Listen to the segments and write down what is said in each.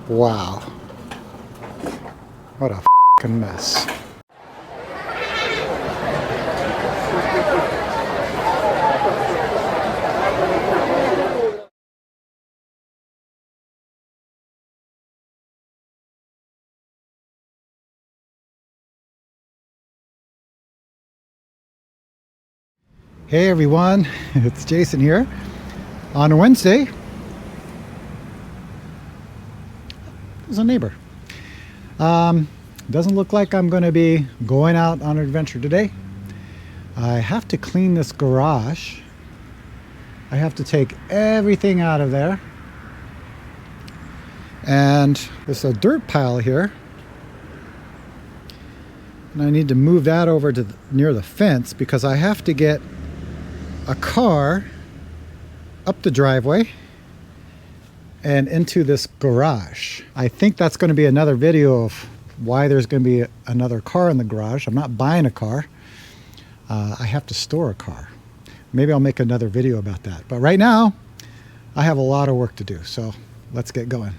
Wow. What a f***ing mess. Hey everyone, it's Jason here on a Wednesday. There's a neighbor. Doesn't look like I'm going to be going out on an adventure today. I have to clean this garage. I have to take everything out of there. And there's a dirt pile here. And I need to move that over to near the fence because I have to get a car up the driveway and into this garage. I think that's going to be another video of why there's going to be another car in the garage. I'm not buying a car. I have to store a car. Maybe I'll make another video about that. But right now, I have a lot of work to do. So let's get going.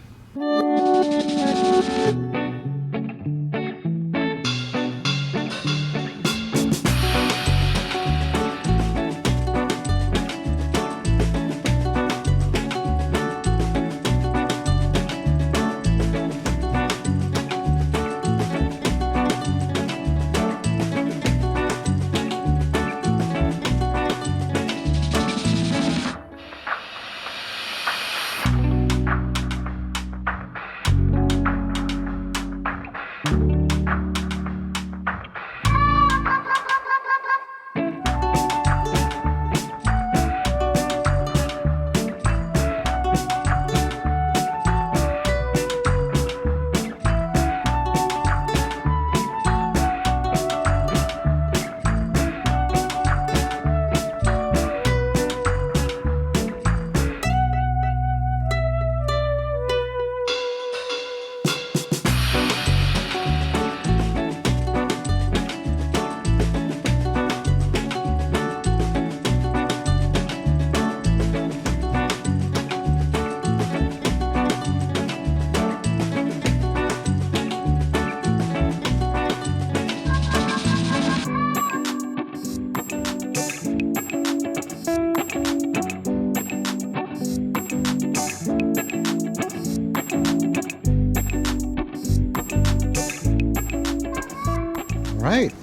Right.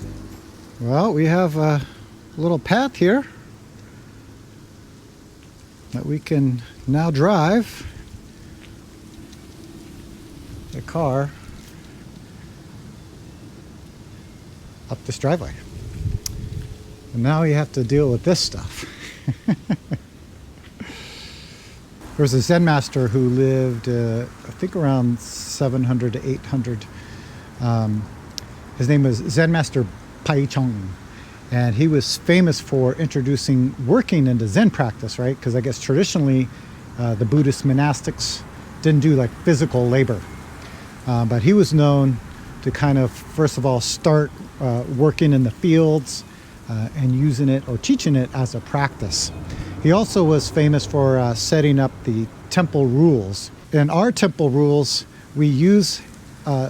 Well, we have a little path here that we can now drive the car up this driveway. And now you have to deal with this stuff. There was a Zen master who lived, I think around 700 to 800. His name was Zen Master Pai Chang, and he was famous for introducing working into Zen practice, right? Because I guess traditionally the Buddhist monastics didn't do like physical labor, but he was known to kind of first of all start working in the fields and using it or teaching it as a practice. He also was famous for setting up the temple rules. In our temple rules, we use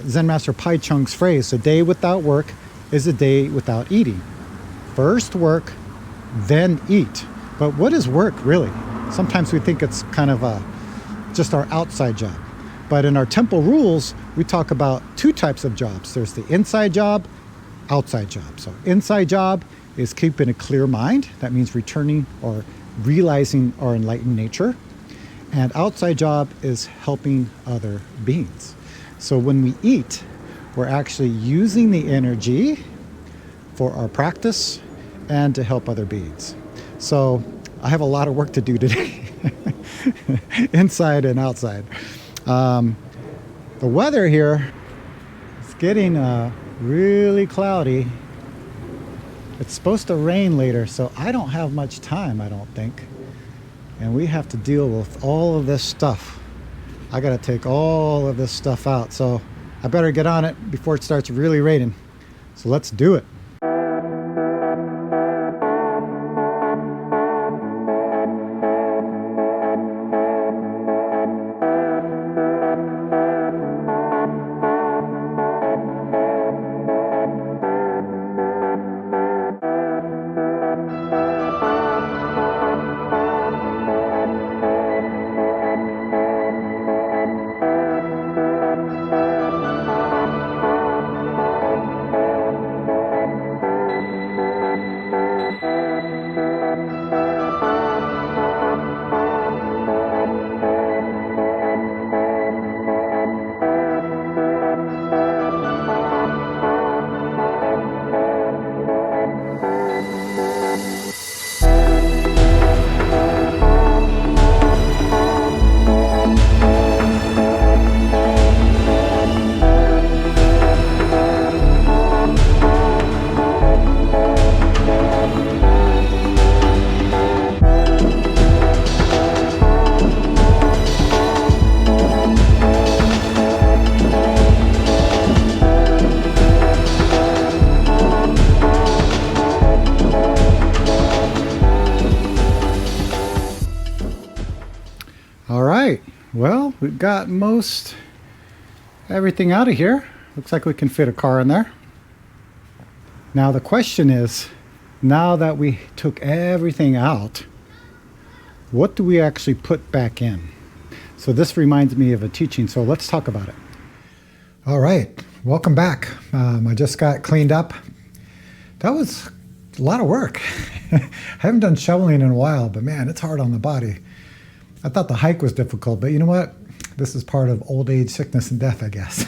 Zen Master Pai Chang's phrase, a day without work is a day without eating. First work, then eat. But what is work really? Sometimes we think it's kind of just our outside job. But in our temple rules, we talk about two types of jobs. There's the inside job, outside job. So inside job is keeping a clear mind. That means returning or realizing our enlightened nature. And outside job is helping other beings. So when we eat, we're actually using the energy for our practice and to help other beings. So I have a lot of work to do today, inside and outside. The weather here is getting really cloudy. It's supposed to rain later, so I don't have much time, I don't think. And we have to deal with all of this stuff. I gotta take all of this stuff out, so I better get on it before it starts really raining. So let's do it. Well, we've got most everything out of here. Looks like we can fit a car in there. Now the question is, now that we took everything out, what do we actually put back in? So this reminds me of a teaching, so let's talk about it. All right, welcome back. I just got cleaned up. That was a lot of work. I haven't done shoveling in a while, but man, it's hard on the body. I thought the hike was difficult, but you know what? This is part of old age, sickness, and death, I guess.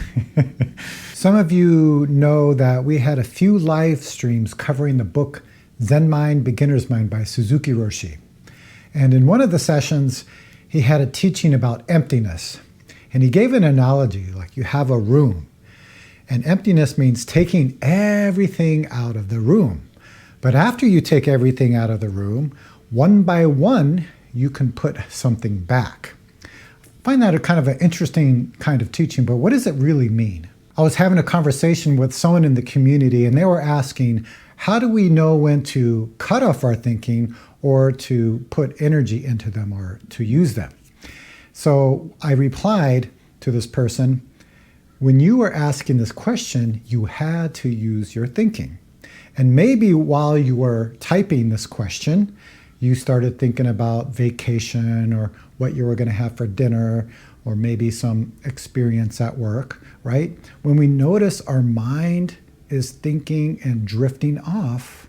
Some of you know that we had a few live streams covering the book Zen Mind, Beginner's Mind by Suzuki Roshi. And in one of the sessions, he had a teaching about emptiness. And he gave an analogy, like you have a room. And emptiness means taking everything out of the room. But after you take everything out of the room, one by one, you can put something back. I find that a kind of an interesting kind of teaching, but what does it really mean? I was having a conversation with someone in the community, and they were asking, how do we know when to cut off our thinking or to put energy into them or to use them? So I replied to this person, when you were asking this question, you had to use your thinking. And maybe while you were typing this question, you started thinking about vacation or what you were going to have for dinner or maybe some experience at work, right? When we notice our mind is thinking and drifting off,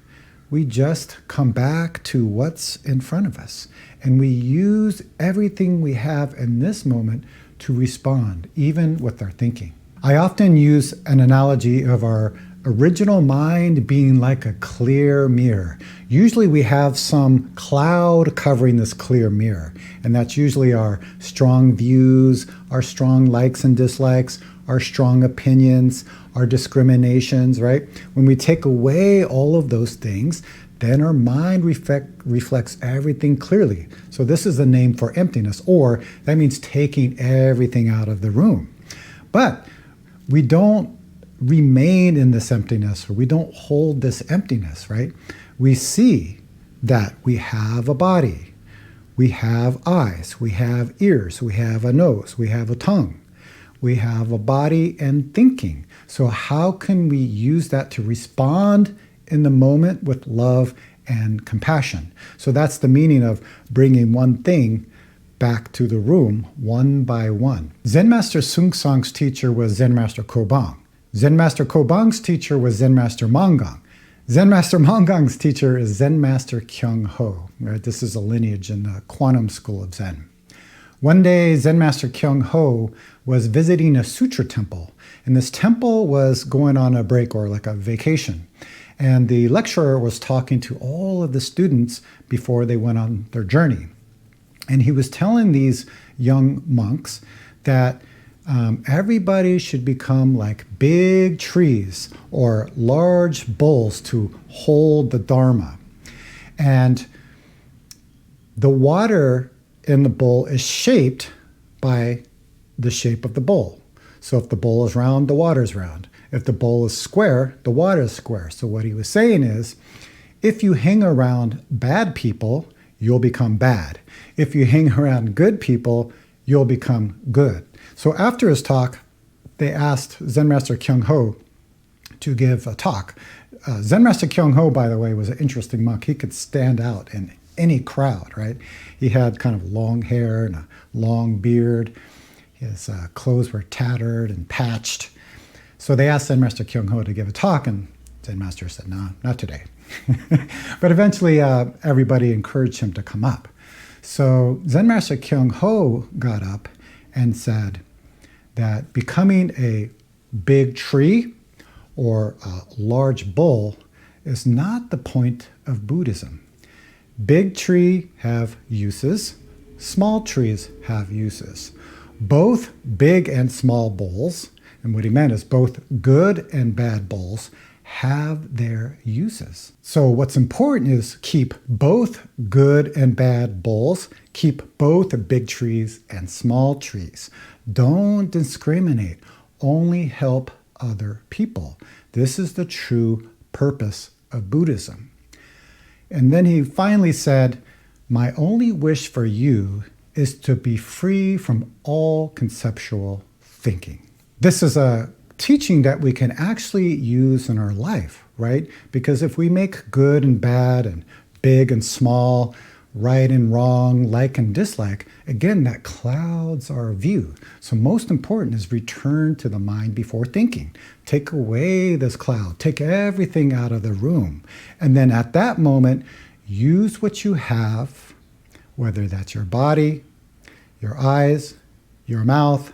we just come back to what's in front of us. And we use everything we have in this moment to respond, even with our thinking. I often use an analogy of our original mind being like a clear mirror. Usually we have some cloud covering this clear mirror, and that's usually our strong views, our strong likes and dislikes, our strong opinions, our discriminations, right? When we take away all of those things, then our mind reflects everything clearly. So this is the name for emptiness, or that means taking everything out of the room. But we don't remain in this emptiness, or we don't hold this emptiness, right? We see that we have a body, we have eyes, we have ears, we have a nose, we have a tongue, we have a body and thinking. So how can we use that to respond in the moment with love and compassion? So that's the meaning of bringing one thing back to the room one by one. Zen Master Seung Song's teacher was Zen Master Kobang. Zen Master Kobang's teacher was Zen Master Mangang. Zen Master Mangang's teacher is Zen Master Kyung Ho. Right? This is a lineage in the quantum school of Zen. One day, Zen Master Kyung Ho was visiting a sutra temple, and this temple was going on a break or like a vacation. And the lecturer was talking to all of the students before they went on their journey. And he was telling these young monks that everybody should become like big trees or large bowls to hold the Dharma. And the water in the bowl is shaped by the shape of the bowl. So if the bowl is round, the water is round. If the bowl is square, the water is square. So what he was saying is, if you hang around bad people, you'll become bad. If you hang around good people, you'll become good. So after his talk, they asked Zen Master Kyung Ho to give a talk. Zen Master Kyung Ho, by the way, was an interesting monk. He could stand out in any crowd, right? He had kind of long hair and a long beard. His clothes were tattered and patched. So they asked Zen Master Kyung Ho to give a talk, and Zen Master said, no, not today. But eventually, everybody encouraged him to come up. So Zen Master Kyung Ho got up and said that becoming a big tree or a large bull is not the point of Buddhism. Big trees have uses, small trees have uses. Both big and small bowls, and what he meant is both good and bad bowls, have their uses. So what's important is keep both good and bad bowls, keep both big trees and small trees. Don't discriminate, only help other people. This is the true purpose of Buddhism. And then he finally said, my only wish for you is to be free from all conceptual thinking. This is a teaching that we can actually use in our life, right? Because if we make good and bad and big and small, right and wrong, like and dislike, again, that clouds our view. So most important is return to the mind before thinking. Take away this cloud, take everything out of the room. And then at that moment, use what you have, whether that's your body, your eyes, your mouth,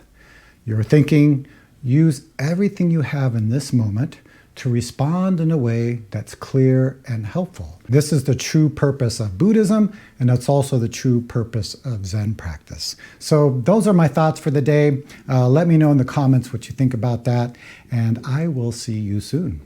your thinking. Use everything you have in this moment to respond in a way that's clear and helpful. This is the true purpose of Buddhism, and that's also the true purpose of Zen practice. So those are my thoughts for the day. Let me know in the comments what you think about that, and I will see you soon.